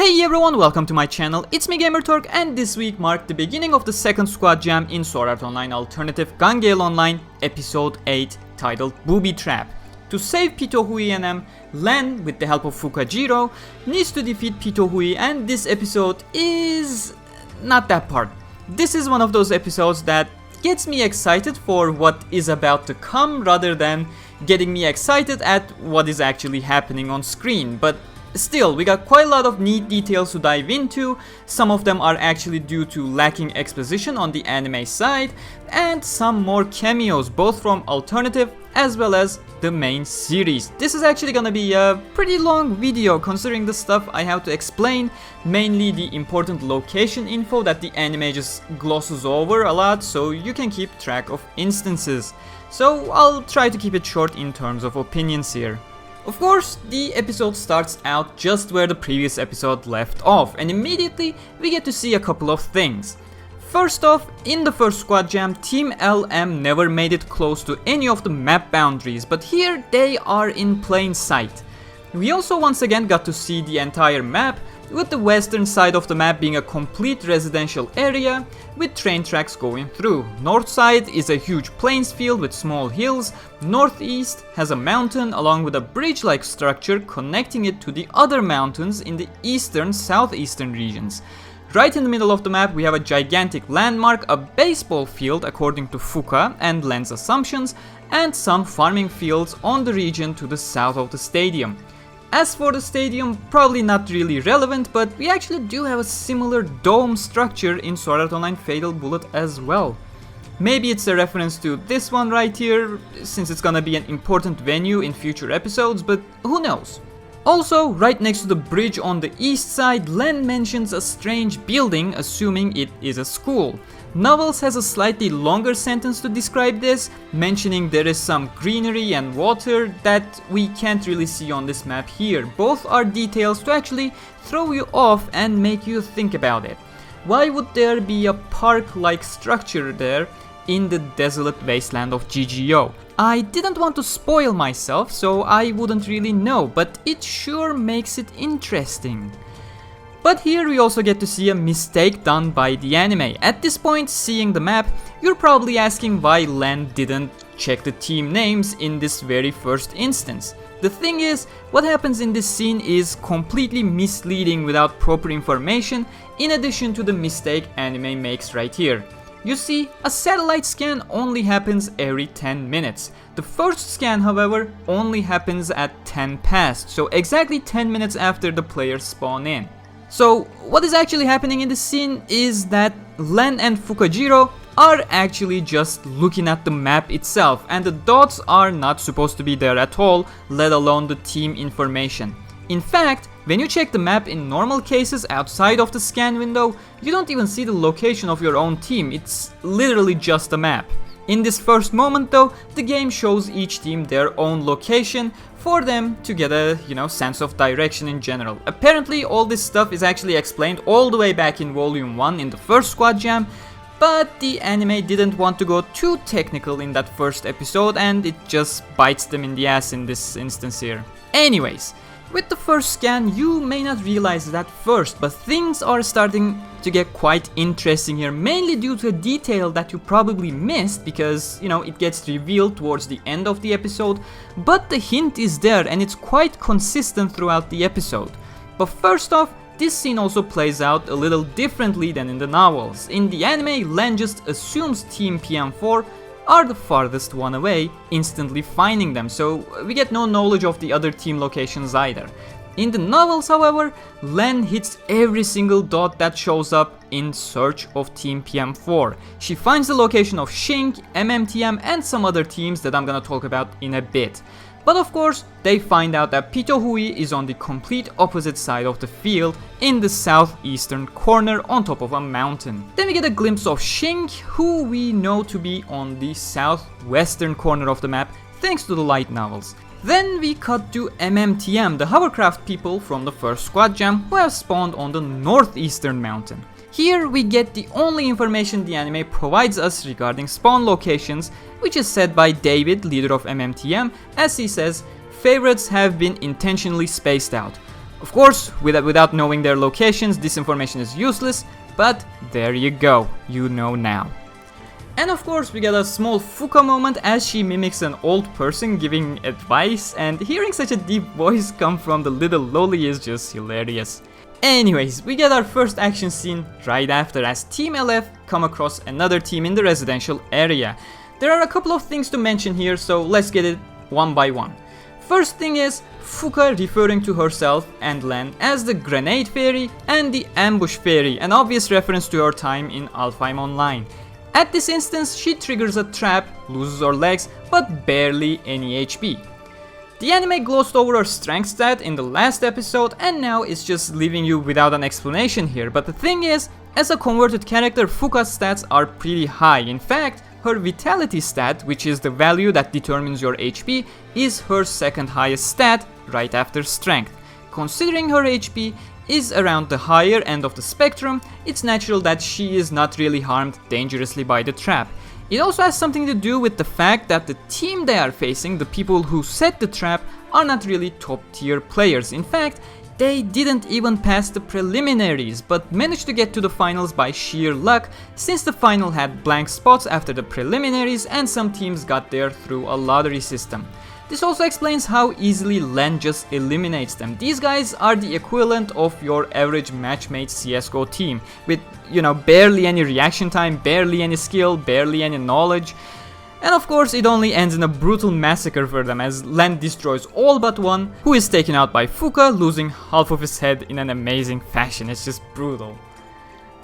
Hey everyone, welcome to my channel, it's me Gamerturk, and this week marked the beginning of the second squad jam in Sword Art Online Alternative Gale Online, episode 8, titled Booby Trap. To save Pitohui and M, LLENN, with the help of Fukaziroh, needs to defeat Pitohui, and this episode is not that part. This is one of those episodes that gets me excited for what is about to come rather than getting me excited at what is actually happening on screen, but still, we got quite a lot of neat details to dive into. Some of them are actually due to lacking exposition on the anime side, and some more cameos both from Alternative as well as the main series. This is actually gonna be a pretty long video considering the stuff I have to explain, mainly the important location info that the anime just glosses over a lot so you can keep track of instances. So I'll try to keep it short in terms of opinions here. Of course, the episode starts out just where the previous episode left off, and immediately we get to see a couple of things. First off, in the first squad jam, Team LM never made it close to any of the map boundaries, but here they are in plain sight. We also once again got to see the entire map, with the western side of the map being a complete residential area with train tracks going through. North side is a huge plains field with small hills. Northeast has a mountain along with a bridge-like structure connecting it to the other mountains in the eastern southeastern regions. Right in the middle of the map we have a gigantic landmark, a baseball field according to Fuka and LLENN's assumptions, and some farming fields on the region to the south of the stadium. As for the stadium, probably not really relevant, but we actually do have a similar dome structure in Sword Art Online Fatal Bullet as well. Maybe it's a reference to this one right here, since it's gonna be an important venue in future episodes, but who knows. Also, right next to the bridge on the east side, LLENN mentions a strange building, assuming it is a school. Novels has a slightly longer sentence to describe this, mentioning there is some greenery and water that we can't really see on this map here. Both are details to actually throw you off and make you think about it. Why would there be a park-like structure there in the desolate wasteland of GGO? I didn't want to spoil myself, so I wouldn't really know, but it sure makes it interesting. But here we also get to see a mistake done by the anime. At this point, seeing the map, you're probably asking why LLENN didn't check the team names in this very first instance. The thing is, what happens in this scene is completely misleading without proper information, in addition to the mistake anime makes right here. You see, a satellite scan only happens every 10 minutes. The first scan, however, only happens at 10 past, so exactly 10 minutes after the players spawn in. So, what is actually happening in this scene is that LLENN and Fukaziroh are actually just looking at the map itself, and the dots are not supposed to be there at all, let alone the team information. In fact, when you check the map in normal cases outside of the scan window, you don't even see the location of your own team, it's literally just a map. In this first moment though, the game shows each team their own location for them to get a, sense of direction in general. Apparently all this stuff is actually explained all the way back in volume 1 in the first squad jam, but the anime didn't want to go too technical in that first episode and it just bites them in the ass in this instance here. Anyways, with the first scan, you may not realize that first, but things are starting to get quite interesting here, mainly due to a detail that you probably missed because, it gets revealed towards the end of the episode, but the hint is there and it's quite consistent throughout the episode. But first off, this scene also plays out a little differently than in the novels. In the anime, LLENN just assumes Team PM4 are the farthest one away, instantly finding them, so we get no knowledge of the other team locations either. In the novels, however, LLENN hits every single dot that shows up in search of Team PM4. She finds the location of SHINC, MMTM, and some other teams that I'm gonna talk about in a bit. But of course, they find out that Pitohui is on the complete opposite side of the field in the southeastern corner on top of a mountain. Then we get a glimpse of SHINC, who we know to be on the southwestern corner of the map thanks to the light novels. Then we cut to MMTM, the hovercraft people from the first squad jam who have spawned on the northeastern mountain. Here we get the only information the anime provides us regarding spawn locations, which is said by David, leader of MMTM, as he says, favorites have been intentionally spaced out. Of course, without knowing their locations, this information is useless, but there you go, you know now. And of course we get a small Fuka moment as she mimics an old person giving advice, and hearing such a deep voice come from the little loli is just hilarious. Anyways, we get our first action scene right after as Team LF come across another team in the residential area. There are a couple of things to mention here, so let's get it one by one. First thing is Fuka referring to herself and LLENN as the Grenade Fairy and the Ambush Fairy, an obvious reference to her time in Alfheim Online. At this instance, she triggers a trap, loses her legs, but barely any HP. The anime glossed over her strength stat in the last episode and now is just leaving you without an explanation here, but the thing is, as a converted character, Fuka's stats are pretty high. In fact, her vitality stat, which is the value that determines your HP, is her second highest stat, right after strength. Considering her HP is around the higher end of the spectrum, it's natural that she is not really harmed dangerously by the trap. It also has something to do with the fact that the team they are facing, the people who set the trap, are not really top tier players. In fact, they didn't even pass the preliminaries, but managed to get to the finals by sheer luck, since the final had blank spots after the preliminaries and some teams got there through a lottery system. This also explains how easily LLENN just eliminates them. These guys are the equivalent of your average matchmade CSGO team, with, barely any reaction time, barely any skill, barely any knowledge. And of course it only ends in a brutal massacre for them as LLENN destroys all but one, who is taken out by Fuka, losing half of his head in an amazing fashion. It's just brutal.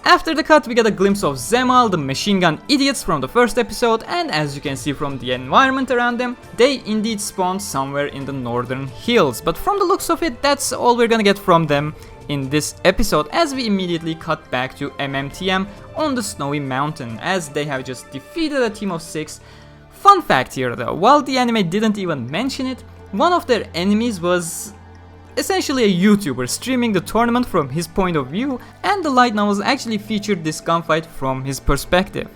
After the cut we get a glimpse of Zemal, the machine gun idiots from the first episode, and as you can see from the environment around them, they indeed spawned somewhere in the northern hills. But from the looks of it, that's all we're gonna get from them in this episode, as we immediately cut back to MMTM on the snowy mountain as they have just defeated a team of 6. Fun fact here though, while the anime didn't even mention it, one of their enemies was essentially a YouTuber streaming the tournament from his point of view, and the light novels actually featured this gunfight from his perspective.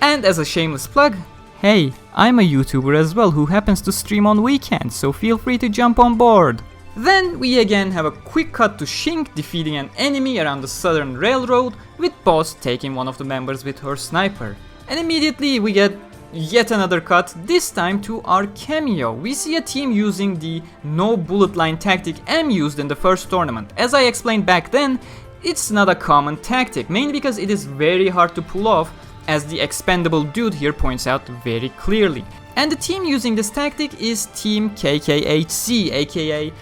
And as a shameless plug, hey, I'm a YouTuber as well who happens to stream on weekends, so feel free to jump on board. Then we again have a quick cut to SHINC defeating an enemy around the southern railroad, with Boss taking one of the members with her sniper. And immediately we get yet another cut, this time to our cameo. We see a team using the no bullet line tactic M used in the first tournament. As I explained back then, it's not a common tactic, mainly because it is very hard to pull off, as the expendable dude here points out very clearly. And the team using this tactic is Team KKHC, aka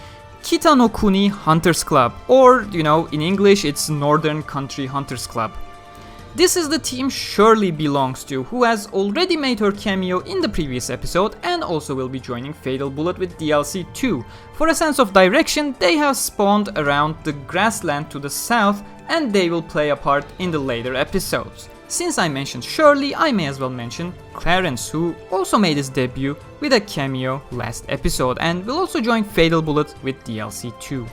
Kitanokuni Hunters Club, or in English it's Northern Country Hunters Club. This is the team Shirley belongs to, who has already made her cameo in the previous episode and also will be joining Fatal Bullet with DLC 2. For a sense of direction, they have spawned around the grassland to the south, and they will play a part in the later episodes. Since I mentioned Shirley, I may as well mention Clarence, who also made his debut with a cameo last episode and will also join Fatal Bullet with DLC 2.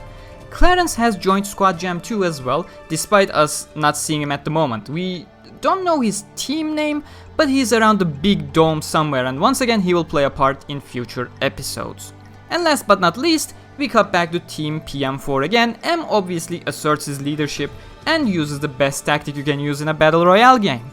Clarence has joined Squad Jam 2 as well, despite us not seeing him at the moment. We don't know his team name, but he's around the big dome somewhere, and once again he will play a part in future episodes. And last but not least, we cut back to Team PM4 again. M obviously asserts his leadership and uses the best tactic you can use in a battle royale game.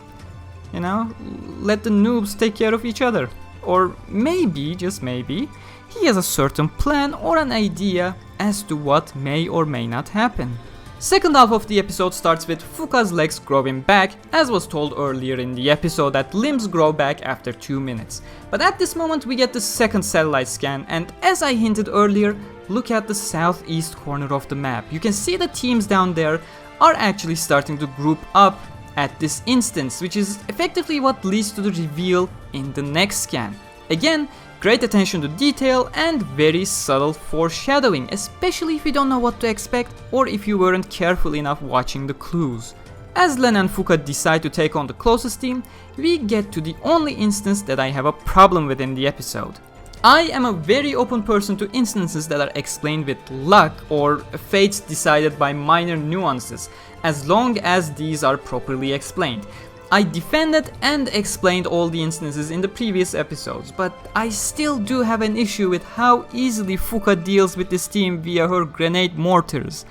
Let the noobs take care of each other. Or maybe, just maybe, he has a certain plan or an idea as to what may or may not happen. Second half of the episode starts with Fuka's legs growing back, as was told earlier in the episode that limbs grow back after 2 minutes. But at this moment we get the second satellite scan, and as I hinted earlier, look at the southeast corner of the map. You can see the teams down there are actually starting to group up at this instance, which is effectively what leads to the reveal in the next scan. Again, great attention to detail and very subtle foreshadowing, especially if you don't know what to expect or if you weren't careful enough watching the clues. As LLENN and Fuka decide to take on the closest team, we get to the only instance that I have a problem with in the episode. I am a very open person to instances that are explained with luck or fates decided by minor nuances, as long as these are properly explained. I defended and explained all the instances in the previous episodes, but I still do have an issue with how easily Fuka deals with this team via her grenade mortars.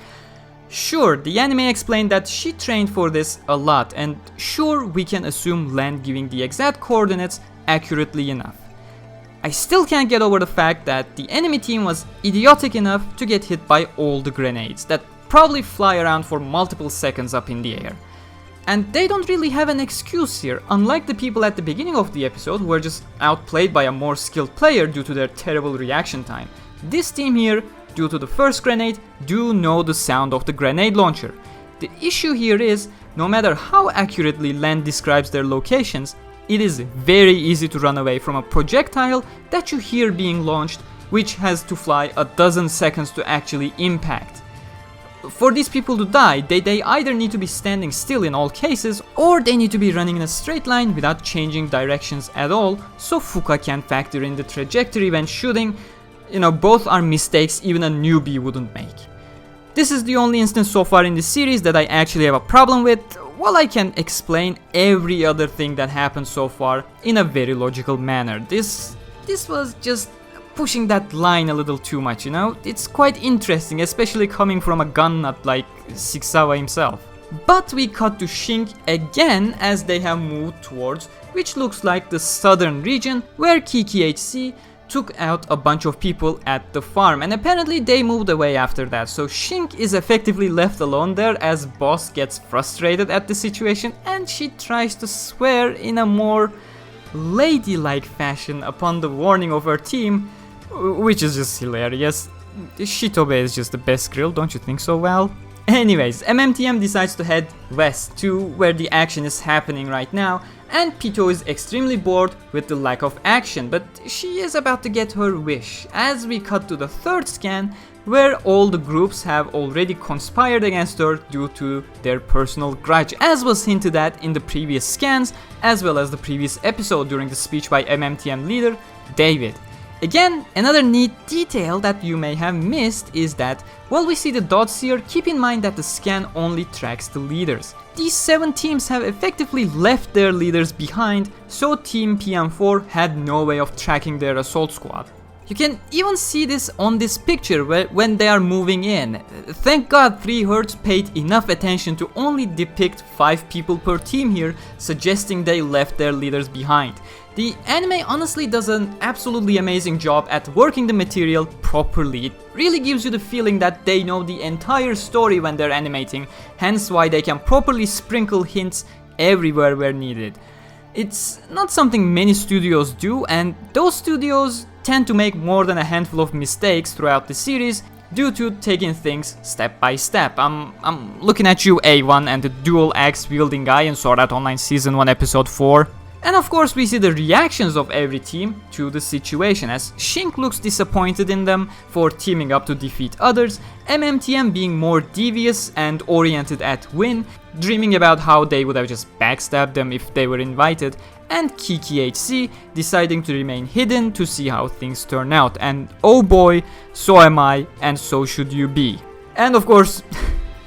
Sure, the anime explained that she trained for this a lot, and sure, we can assume LLENN giving the exact coordinates accurately enough. I still can't get over the fact that the enemy team was idiotic enough to get hit by all the grenades that probably fly around for multiple seconds up in the air. And they don't really have an excuse here, unlike the people at the beginning of the episode who were just outplayed by a more skilled player due to their terrible reaction time. This team here, due to the first grenade, do know the sound of the grenade launcher. The issue here is, no matter how accurately LLENN describes their locations, it is very easy to run away from a projectile that you hear being launched, which has to fly a dozen seconds to actually impact. For these people to die, they either need to be standing still in all cases, or they need to be running in a straight line without changing directions at all, so Fuka can factor in the trajectory when shooting. Both are mistakes even a newbie wouldn't make. This is the only instance so far in the series that I actually have a problem with, while I can explain every other thing that happened so far in a very logical manner. This was just pushing that line a little too much, It's quite interesting, especially coming from a gun nut like Sixawa himself. But we cut to SHINC again as they have moved towards which looks like the southern region where KKHC took out a bunch of people at the farm, and apparently they moved away after that, so SHINC is effectively left alone there as boss gets frustrated at the situation and she tries to swear in a more ladylike fashion upon the warning of her team, which is just hilarious. Shitobe is just the best grill, don't you think so, Val? Anyways, MMTM decides to head west to where the action is happening right now, and Pito is extremely bored with the lack of action, but she is about to get her wish as we cut to the third scan where all the groups have already conspired against her due to their personal grudge, as was hinted at in the previous scans as well as the previous episode during the speech by MMTM leader David. Again, another neat detail that you may have missed is that while we see the dots here, keep in mind that the scan only tracks the leaders. These 7 teams have effectively left their leaders behind, so Team PM4 had no way of tracking their assault squad. You can even see this on this picture when they are moving in. Thank God 3Hertz paid enough attention to only depict 5 people per team here, suggesting they left their leaders behind. The anime honestly does an absolutely amazing job at working the material properly. It really gives you the feeling that they know the entire story when they're animating, hence why they can properly sprinkle hints everywhere where needed. It's not something many studios do, and those studios tend to make more than a handful of mistakes throughout the series due to taking things step by step. I'm looking at you, A1, and the dual axe wielding guy in Sword Art Online Season 1 Episode 4. And of course we see the reactions of every team to the situation, as SHINC looks disappointed in them for teaming up to defeat others, MMTM being more devious and oriented at win, dreaming about how they would have just backstabbed them if they were invited, and KKHC deciding to remain hidden to see how things turn out, and oh boy, so am I, and so should you be. And of course,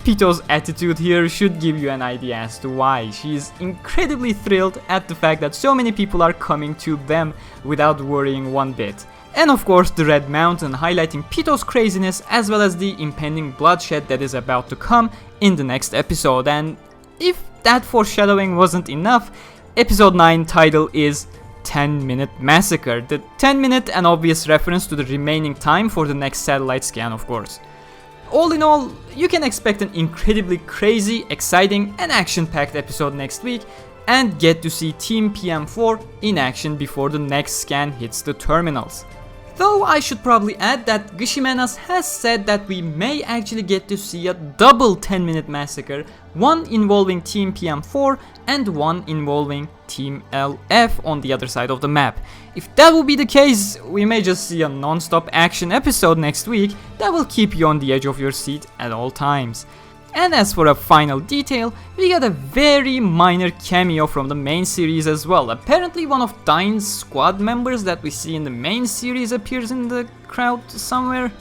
Pito's attitude here should give you an idea as to why. She is incredibly thrilled at the fact that so many people are coming to them without worrying one bit. And of course the Red Mountain highlighting Pito's craziness as well as the impending bloodshed that is about to come in the next episode. And if that foreshadowing wasn't enough, episode 9 title is 10-minute massacre. The 10-minute an obvious reference to the remaining time for the next satellite scan, of course. All in all, you can expect an incredibly crazy, exciting and action-packed episode next week, and get to see Team PM4 in action before the next scan hits the terminals. Though I should probably add that Gishimenas has said that we may actually get to see a double 10-minute massacre, one involving Team PM4 and one involving Team LF on the other side of the map. If that will be the case, we may just see a non-stop action episode next week that will keep you on the edge of your seat at all times. And as for a final detail, we got a very minor cameo from the main series as well. Apparently one of Dine's squad members that we see in the main series appears in the crowd somewhere.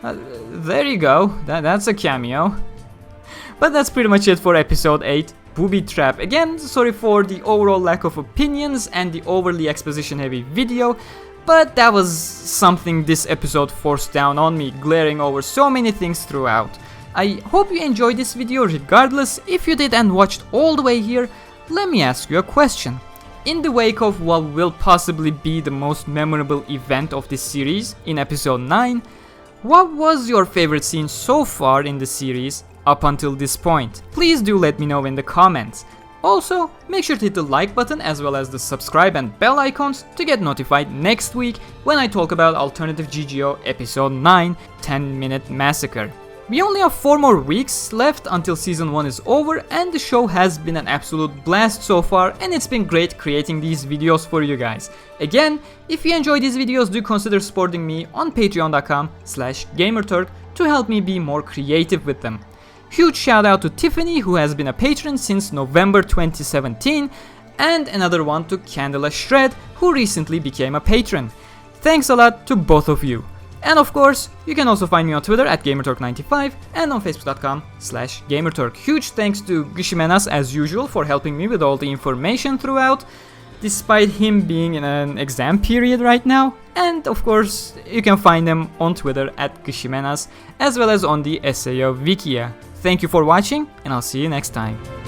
There you go, that's a cameo. But that's pretty much it for episode 8. Booby Trap. Again, sorry for the overall lack of opinions and the overly exposition heavy video, but that was something this episode forced down on me, glaring over so many things throughout. I hope you enjoyed this video regardless. If you did and watched all the way here, let me ask you a question. In the wake of what will possibly be the most memorable event of this series in episode 9, what was your favorite scene so far in the series up until this point? Please do let me know in the comments. Also, make sure to hit the like button as well as the subscribe and bell icons to get notified next week when I talk about Alternative GGO episode 9, 10-minute massacre. We only have 4 more weeks left until season 1 is over, and the show has been an absolute blast so far, and it's been great creating these videos for you guys. Again, if you enjoy these videos, do consider supporting me on patreon.com/Gamerturk to help me be more creative with them. Huge shout out to Tiffany, who has been a patron since November 2017, and another one to Candela Shred, who recently became a patron. Thanks a lot to both of you. And of course, you can also find me on Twitter at Gamerturk95 and on Facebook.com/Gamerturk. Huge thanks to Gishimenas as usual for helping me with all the information throughout, despite him being in an exam period right now. And of course, you can find him on Twitter at Gishimenas as well as on the SAO Wikia. Thank you for watching, and I'll see you next time.